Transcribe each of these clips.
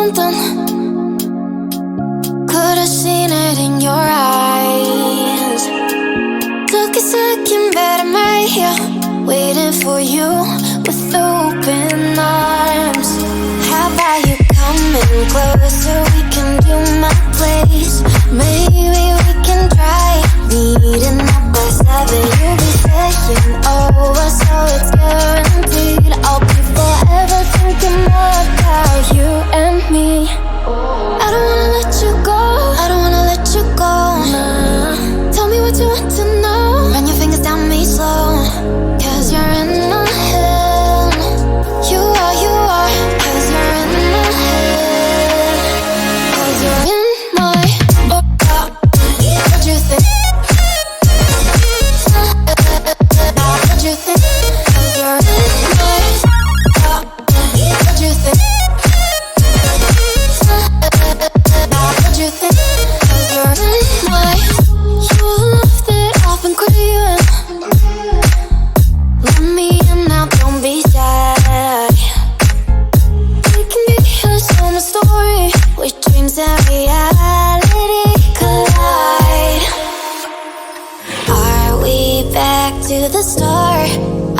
something. Could've seen it in your eyes. Took a second, but I'm right here, waiting for you with open arms. How about you coming closer? We can do my place. Maybe we can try meeting up by 7. You'll be staying over, so it's guaranteed. I'll be forever thinking more about you and me. I don't wanna let you go, I don't wanna let you go. Nah. Tell me what you want to know. Run your fingers down me slow, 'cause you're in my head. You are, 'cause you're in my head. 'Cause you're in my what you think? What you think? 'Cause you're in my what you think? What you think? 'Cause you're in my you love that I've been craving. Let me in now, don't be shy. We can be a summer story with dreams and reality collide. Are we back to the start?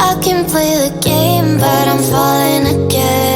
I can play the game, but I'm falling again.